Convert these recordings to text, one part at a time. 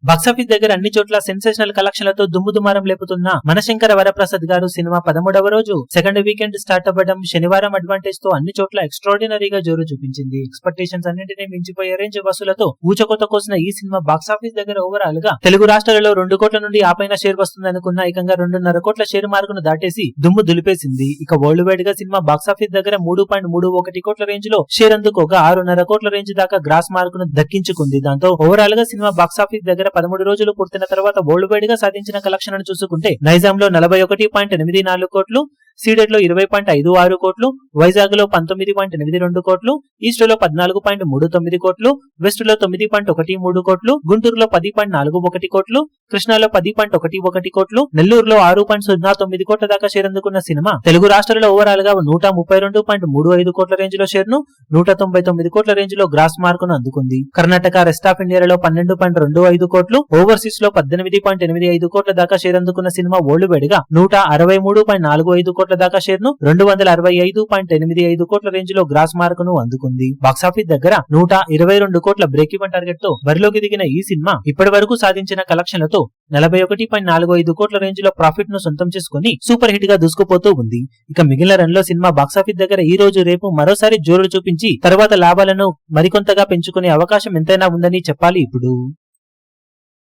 Box office దగ్గర అన్ని చోట్ల సెన్సేషనల్ కలెక్షన్లతో దుమ్ముదుమారం లేపుతున్న మనశంకర వరప్రసాద్ గారు సినిమా 13వ రోజు సెకండ్ వీకెండ్ స్టార్ట్ అవ్వడం శనివారం అడ్వాంటేజ్ తో అన్ని చోట్ల ఎక్స్ట్రాడినరీగా జోరు చూపించింది. ఎక్స్పెక్టేషన్స్ అన్నింటినీ మించిపోయే రేంజ్ వసూలతో ఊచకోత కోసిన ఈ సినిమా బాక్సాఫీస్ దగ్గర ఓవరాల్ గా తెలుగు రాష్ట్రాలలో 2 కోట్ల నుండి ఆపైన షేర్ వస్తుంది అనుకున్న ఏకంగా 2.5 కోట్ల షేర్ మార్కును దాటేసి దుమ్ము దులిపేసింది. ఇక వరల్డ్ వైడ్ గా సినిమా బాక్సాఫీస్ దగ్గర 3.31 కోట్ల రేంజ్ లో షేర్ అందుకోగా 6.5 కోట్ల రేంజ్ దాకా గ్రాస్ మార్కును దక్కించుకుంది. దాంతో ఓవరాల్ గా సినిమా బాక్సాఫీస్ దగ్గర 13 రోజులు పూర్తయిన తర్వాత వరల్డ్ వైడ్ గా సాధించిన కలెక్షన్ చూసుకుంటే నైజాం లో 41.84 కోట్లు, సీడెడ్ లో 20.56 కోట్లు, వైజాగ్ లో 19.82 కోట్లు, ఈస్ట్ లో 14.39 కోట్లు, వెస్ట్ లో 9.13 కోట్లు, గుంటూరులో 10.41 కోట్లు, కృష్ణాలో 10.11 కోట్లు, నెల్లూరులో 6.09 కోట్ల దాకా షేర్ అందుకున్న సినిమా తెలుగు రాష్ట్రాల్లో ఓవరాల్ గా 132.35 కోట్ల రేంజ్ లో షేర్ ను, 199 కోట్ల రేంజ్ లో గ్రాస్ మార్కును అందుకుంది. కర్ణాటక, రెస్ట్ ఆఫ్ ఇండియాలో 12.25 కోట్లు, ఓవర్సీస్ లో 18.85 కోట్ల దాకా షేర్ అందుకున్న సినిమా వరల్డ్ వైడ్ గా 163.45 కోట్ల దాకా షేర్ ను, 265.85 కోట్ల రేంజ్ లో గ్రాస్ మార్కును అందుకుంది. బాక్సాఫీస్ దగ్గర 122 కోట్ల బ్రేక్ ఈవెన్ టార్గెట్ తో బరిలోకి దిగిన ఈ సినిమా ఇప్పటి వరకు సాధించిన కలెక్షన్లతో 41.45 కోట్ల రేంజ్ లో ప్రాఫిట్ ను సొంతం చేసుకుని సూపర్ హిట్ గా దూసుకుపోతూ ఉంది. ఇక మిగిలిన రన్ లో సినిమా బాక్సాఫీస్ దగ్గర ఈ రోజు రేపు మరోసారి జోరు చూపించి తర్వాత లాభాలను మరికొంతగా పెంచుకునే అవకాశం ఎంతైనా ఉందని చెప్పాలి. ఇప్పుడు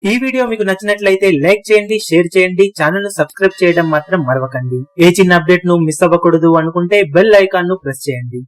ఈ వీడియో మీకు నచ్చినట్లయితే లైక్ చేయండి, షేర్ చేయండి, ఛానల్ ను సబ్స్క్రైబ్ చేయడం మాత్రం మరవకండి. ఏ చిన్న అప్డేట్ ను మిస్ అవ్వకూడదు అనుకుంటే బెల్ ఐకాన్ ను ప్రెస్ చేయండి.